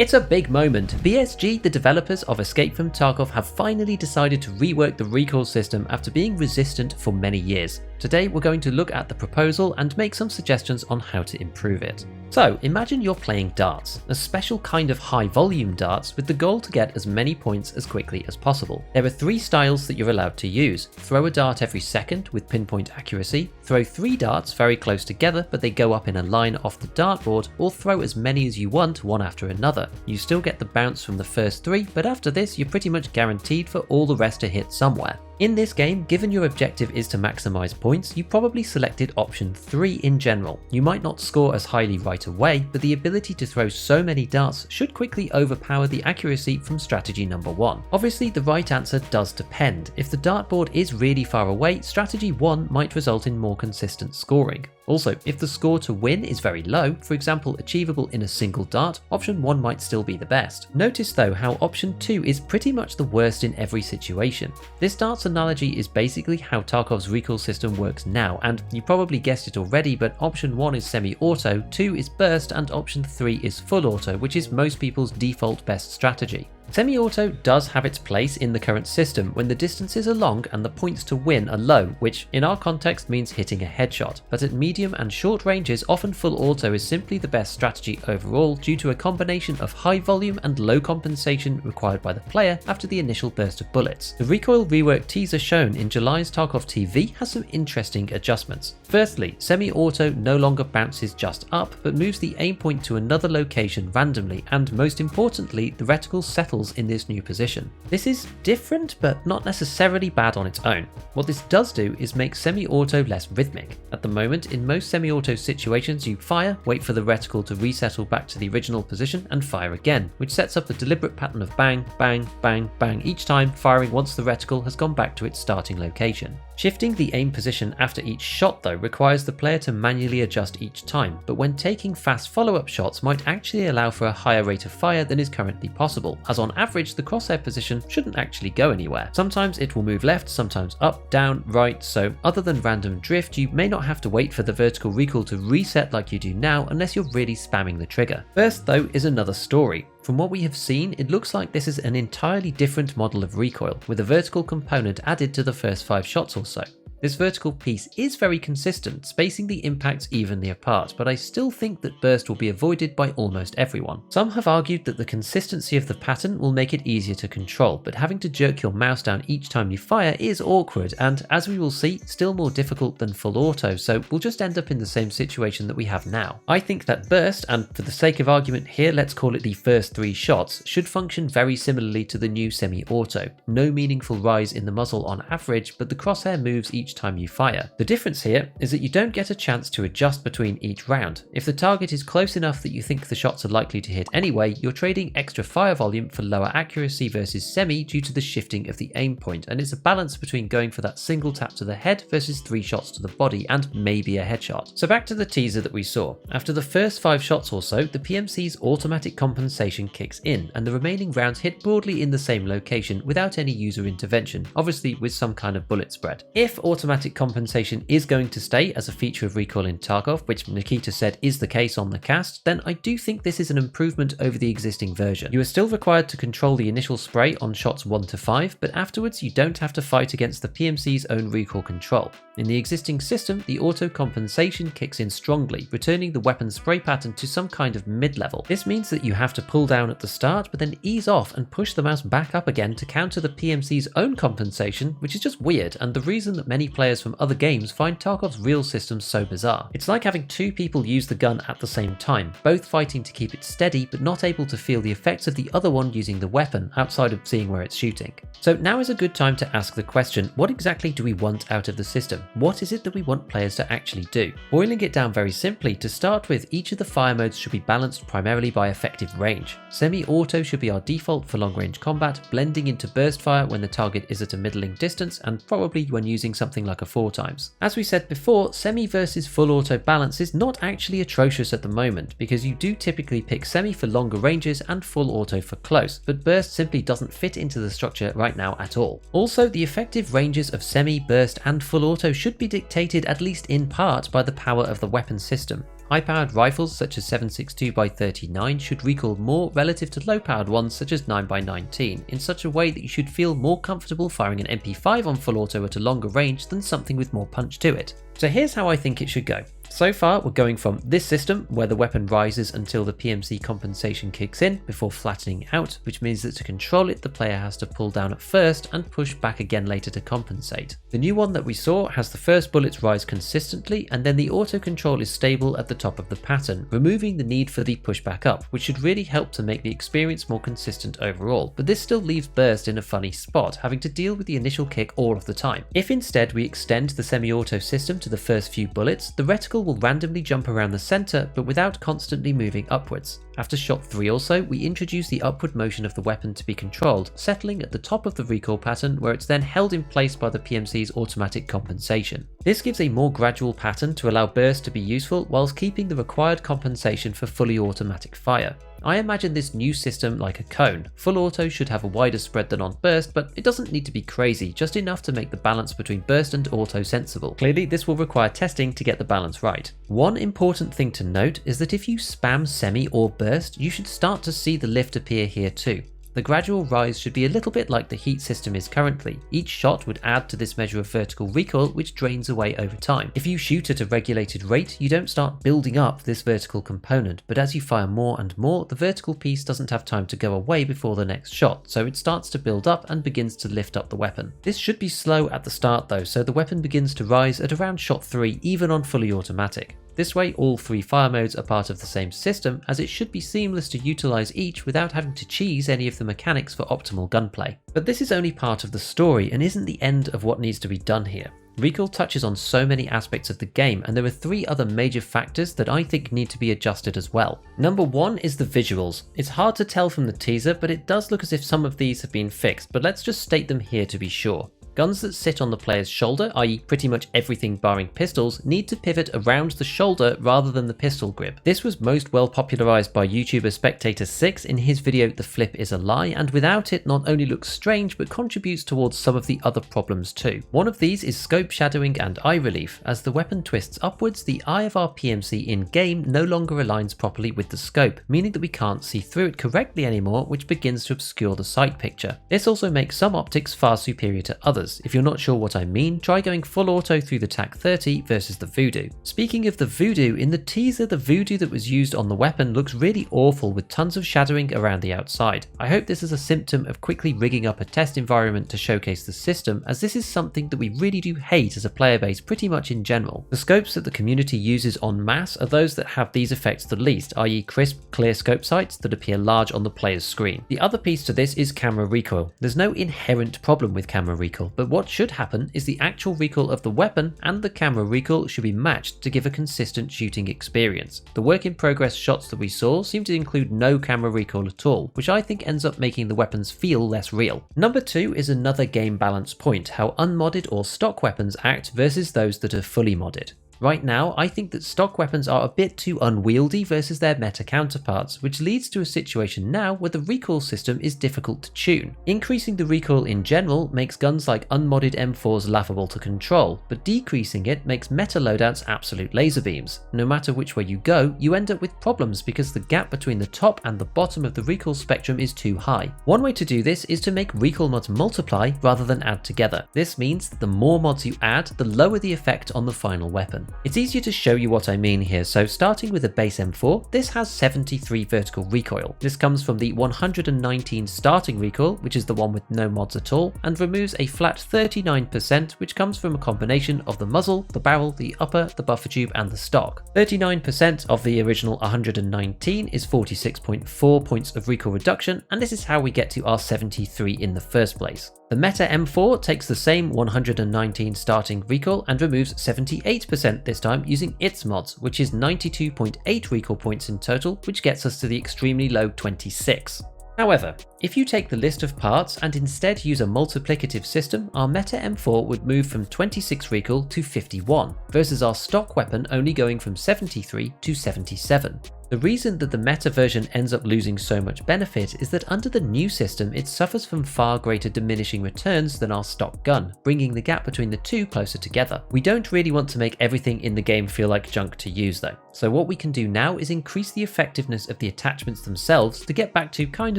It's a big moment. BSG, the developers of Escape From Tarkov, have finally decided to rework the recoil system after being resistant for many years. Today we're going to look at the proposal and make some suggestions on how to improve it. So imagine you're playing darts, a special kind of high volume darts with the goal to get as many points as quickly as possible. There are 3 styles that you're allowed to use: throw a dart every second with pinpoint accuracy, throw 3 darts very close together but they go up in a line off the dartboard, or throw as many as you want one after another. You still get the bounce from the first 3, but after this you're pretty much guaranteed for all the rest to hit somewhere. In this game, given your objective is to maximize points, you probably selected option 3 in general. You might not score as highly right away, but the ability to throw so many darts should quickly overpower the accuracy from strategy number 1. Obviously, the right answer does depend. If the dartboard is really far away, strategy 1 might result in more consistent scoring. Also, if the score to win is very low, for example achievable in a single dart, option 1 might still be the best. Notice though how option 2 is pretty much the worst in every situation. This darts analogy is basically how Tarkov's recoil system works now, and you probably guessed it already, but option 1 is semi-auto, 2 is burst, and option 3 is full auto, which is most people's default best strategy. Semi-auto does have its place in the current system when the distances are long and the points to win are low, which in our context means hitting a headshot, but at medium and short ranges often full auto is simply the best strategy overall due to a combination of high volume and low compensation required by the player after the initial burst of bullets. The Recoil rework teaser shown in July's Tarkov TV has some interesting adjustments. Firstly, semi-auto no longer bounces just up, but moves the aim point to another location randomly, and most importantly, the reticle settles in this new position. This is different, but not necessarily bad on its own. What this does do is make semi-auto less rhythmic. At the moment, in most semi-auto situations, you fire, wait for the reticle to resettle back to the original position, and fire again, which sets up a deliberate pattern of bang, bang, bang, bang each time, firing once the reticle has gone back to its starting location. Shifting the aim position after each shot though requires the player to manually adjust each time, but when taking fast follow-up shots might actually allow for a higher rate of fire than is currently possible, as on average the crosshair position shouldn't actually go anywhere. Sometimes it will move left, sometimes up, down, right, so other than random drift you may not have to wait for the vertical recoil to reset like you do now unless you're really spamming the trigger. Burst though is another story. From what we have seen, it looks like this is an entirely different model of recoil, with a vertical component added to the first 5 shots or so. This vertical piece is very consistent, spacing the impacts evenly apart, but I still think that burst will be avoided by almost everyone. Some have argued that the consistency of the pattern will make it easier to control, but having to jerk your mouse down each time you fire is awkward and, as we will see, still more difficult than full auto, so we'll just end up in the same situation that we have now. I think that burst, and for the sake of argument here let's call it the first 3 shots, should function very similarly to the new semi-auto. No meaningful rise in the muzzle on average, but the crosshair moves each time you fire. The difference here is that you don't get a chance to adjust between each round. If the target is close enough that you think the shots are likely to hit anyway, you're trading extra fire volume for lower accuracy versus semi due to the shifting of the aim point, and it's a balance between going for that single tap to the head versus 3 shots to the body and maybe a headshot. So back to the teaser that we saw. After the first 5 shots or so, the PMC's automatic compensation kicks in and the remaining rounds hit broadly in the same location without any user intervention, obviously with some kind of bullet spread. If automatic compensation is going to stay as a feature of recoil in Tarkov, which Nikita said is the case on the cast, then I do think this is an improvement over the existing version. You are still required to control the initial spray on shots 1 to 5, but afterwards you don't have to fight against the PMC's own recoil control. In the existing system, the auto compensation kicks in strongly, returning the weapon spray pattern to some kind of mid-level. This means that you have to pull down at the start, but then ease off and push the mouse back up again to counter the PMC's own compensation, which is just weird, and the reason that many players from other games find Tarkov's real system so bizarre. It's like having 2 people use the gun at the same time, both fighting to keep it steady but not able to feel the effects of the other one using the weapon outside of seeing where it's shooting. So now is a good time to ask the question, what exactly do we want out of the system? What is it that we want players to actually do? Boiling it down very simply, to start with, each of the fire modes should be balanced primarily by effective range. Semi-auto should be our default for long-range combat, blending into burst fire when the target is at a middling distance and probably when using something like a 4x. As we said before, semi versus full auto balance is not actually atrocious at the moment, because you do typically pick semi for longer ranges and full auto for close, but burst simply doesn't fit into the structure right now at all. Also, the effective ranges of semi, burst and full auto should be dictated at least in part by the power of the weapon system. High-powered rifles such as 7.62x39 should recoil more relative to low-powered ones such as 9x19 in such a way that you should feel more comfortable firing an MP5 on full auto at a longer range than something with more punch to it. So here's how I think it should go. So far, we're going from this system, where the weapon rises until the PMC compensation kicks in before flattening out, which means that to control it, the player has to pull down at first and push back again later to compensate. The new one that we saw has the first bullets rise consistently, and then the auto control is stable at the top of the pattern, removing the need for the push back up, which should really help to make the experience more consistent overall. But this still leaves burst in a funny spot, having to deal with the initial kick all of the time. If instead we extend the semi-auto system to the first few bullets, the reticle will randomly jump around the center but without constantly moving upwards. After shot 3 or so, we introduce the upward motion of the weapon to be controlled, settling at the top of the recoil pattern where it's then held in place by the PMC's automatic compensation. This gives a more gradual pattern to allow burst to be useful whilst keeping the required compensation for fully automatic fire. I imagine this new system like a cone. Full auto should have a wider spread than on burst, but it doesn't need to be crazy, just enough to make the balance between burst and auto sensible. Clearly, this will require testing to get the balance right. One important thing to note is that if you spam semi or burst, you should start to see the lift appear here too. The gradual rise should be a little bit like the heat system is currently. Each shot would add to this measure of vertical recoil, which drains away over time. If you shoot at a regulated rate, you don't start building up this vertical component, but as you fire more and more, the vertical piece doesn't have time to go away before the next shot, so it starts to build up and begins to lift up the weapon. This should be slow at the start though, so the weapon begins to rise at around shot 3 even on fully automatic. This way, all 3 fire modes are part of the same system, as it should be seamless to utilize each without having to cheese any of the mechanics for optimal gunplay. But this is only part of the story and isn't the end of what needs to be done here. Recoil touches on so many aspects of the game, and there are 3 other major factors that I think need to be adjusted as well. Number 1 is the visuals. It's hard to tell from the teaser, but it does look as if some of these have been fixed, but let's just state them here to be sure. Guns that sit on the player's shoulder, i.e. pretty much everything barring pistols, need to pivot around the shoulder rather than the pistol grip. This was most well popularized by YouTuber Spectator6 in his video The Flip is a Lie, and without it not only looks strange but contributes towards some of the other problems too. One of these is scope shadowing and eye relief. As the weapon twists upwards, the eye of our PMC in-game no longer aligns properly with the scope, meaning that we can't see through it correctly anymore, which begins to obscure the sight picture. This also makes some optics far superior to others. If you're not sure what I mean, try going full auto through the TAC-30 versus the Voodoo. Speaking of the Voodoo, in the teaser the Voodoo that was used on the weapon looks really awful with tons of shadowing around the outside. I hope this is a symptom of quickly rigging up a test environment to showcase the system, as this is something that we really do hate as a player base pretty much in general. The scopes that the community uses en masse are those that have these effects the least, i.e. crisp, clear scope sights that appear large on the player's screen. The other piece to this is camera recoil. There's no inherent problem with camera recoil, but what should happen is the actual recoil of the weapon and the camera recoil should be matched to give a consistent shooting experience. The work in progress shots that we saw seem to include no camera recoil at all, which I think ends up making the weapons feel less real. Number 2 is another game balance point, how unmodded or stock weapons act versus those that are fully modded. Right now, I think that stock weapons are a bit too unwieldy versus their meta counterparts, which leads to a situation now where the recoil system is difficult to tune. Increasing the recoil in general makes guns like unmodded M4s laughable to control, but decreasing it makes meta loadouts absolute laser beams. No matter which way you go, you end up with problems because the gap between the top and the bottom of the recoil spectrum is too high. One way to do this is to make recoil mods multiply rather than add together. This means that the more mods you add, the lower the effect on the final weapon. It's easier to show you what I mean here, so starting with a base M4, this has 73 vertical recoil. This comes from the 119 starting recoil, which is the one with no mods at all, and removes a flat 39%, which comes from a combination of the muzzle, the barrel, the upper, the buffer tube, and the stock. 39% of the original 119 is 46.4 points of recoil reduction, and this is how we get to our 73 in the first place. The Meta M4 takes the same 119 starting recoil and removes 78% this time using its mods, which is 92.8 recoil points in total, which gets us to the extremely low 26. However, if you take the list of parts and instead use a multiplicative system, our Meta M4 would move from 26 recoil to 51, versus our stock weapon only going from 73 to 77. The reason that the meta version ends up losing so much benefit is that under the new system it suffers from far greater diminishing returns than our stock gun, bringing the gap between the two closer together. We don't really want to make everything in the game feel like junk to use though, so what we can do now is increase the effectiveness of the attachments themselves to get back to kind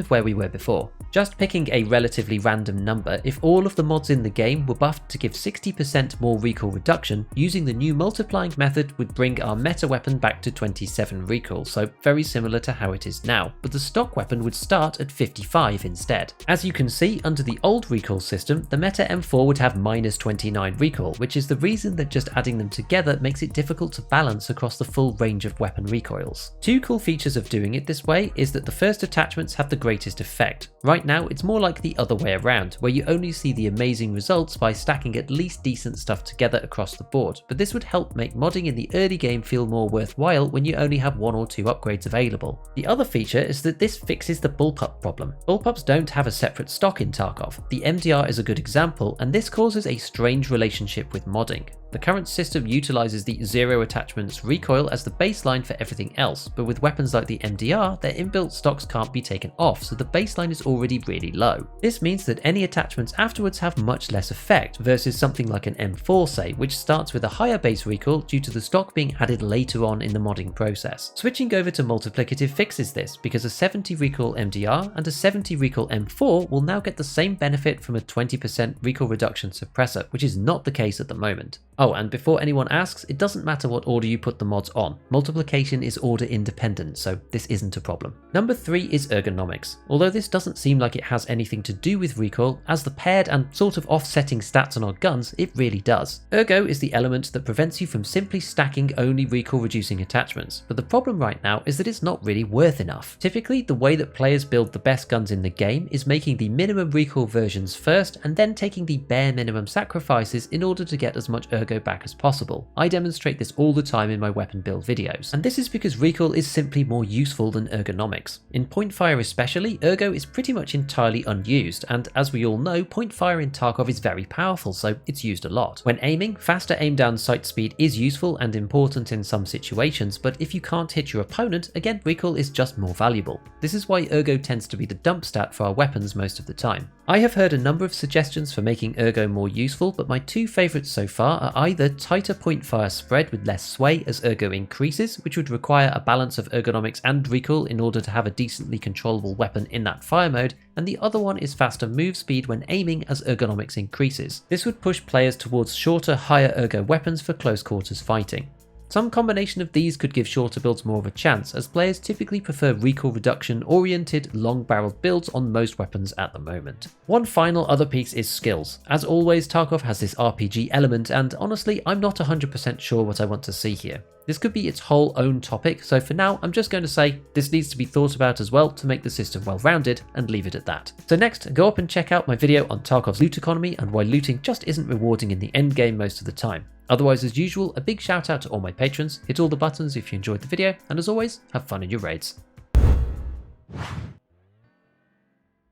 of where we were before. Just picking a relatively random number, if all of the mods in the game were buffed to give 60% more recoil reduction, using the new multiplying method would bring our meta weapon back to 27 recoil, so very similar to how it is now, but the stock weapon would start at 55 instead. As you can see, under the old recoil system, the meta M4 would have minus 29 recoil, which is the reason that just adding them together makes it difficult to balance across the full range of weapon recoils. Two cool features of doing it this way is that the first attachments have the greatest effect. Right now, it's more like the other way around, where you only see the amazing results by stacking at least decent stuff together across the board, but this would help make modding in the early game feel more worthwhile when you only have 1 or 2 upgrades available. The other feature is that this fixes the bullpup problem. Bullpups don't have a separate stock in Tarkov. The MDR is a good example, and this causes a strange relationship with modding. The current system utilizes the zero attachments recoil as the baseline for everything else, but with weapons like the MDR, their inbuilt stocks can't be taken off, so the baseline is already really low. This means that any attachments afterwards have much less effect versus something like an M4 say, which starts with a higher base recoil due to the stock being added later on in the modding process. Switching over to multiplicative fixes this, because a 70 recoil MDR and a 70 recoil M4 will now get the same benefit from a 20% recoil reduction suppressor, which is not the case at the moment. Oh, and before anyone asks, it doesn't matter what order you put the mods on. Multiplication is order independent, so this isn't a problem. Number 3 is ergonomics. Although this doesn't seem like it has anything to do with recoil, as the paired and sort of offsetting stats on our guns, it really does. Ergo is the element that prevents you from simply stacking only recoil reducing attachments, but the problem right now is that it's not really worth enough. Typically, the way that players build the best guns in the game is making the minimum recoil versions first and then taking the bare minimum sacrifices in order to get as much ergo back as possible. I demonstrate this all the time in my weapon build videos, and this is because recoil is simply more useful than ergonomics. In point fire especially, ergo is pretty much entirely unused, and as we all know, point fire in Tarkov is very powerful, so it's used a lot. When aiming, faster aim down sight speed is useful and important in some situations, but if you can't hit your opponent, again recoil is just more valuable. This is why ergo tends to be the dump stat for our weapons most of the time. I have heard a number of suggestions for making ergo more useful, but my two favourites so far are either tighter point fire spread with less sway as ergo increases, which would require a balance of ergonomics and recoil in order to have a decently controllable weapon in that fire mode, and the other one is faster move speed when aiming as ergonomics increases. This would push players towards shorter, higher ergo weapons for close quarters fighting. Some combination of these could give shorter builds more of a chance, as players typically prefer recoil reduction oriented long barreled builds on most weapons at the moment. One final other piece is skills. As always, Tarkov has this RPG element, and honestly I'm not 100% sure what I want to see here. This could be its whole own topic, so for now I'm just going to say this needs to be thought about as well to make the system well rounded, and leave it at that. So next, go up and check out my video on Tarkov's loot economy and why looting just isn't rewarding in the end game most of the time. Otherwise, as usual, a big shout out to all my patrons, hit all the buttons if you enjoyed the video, and as always, have fun in your raids.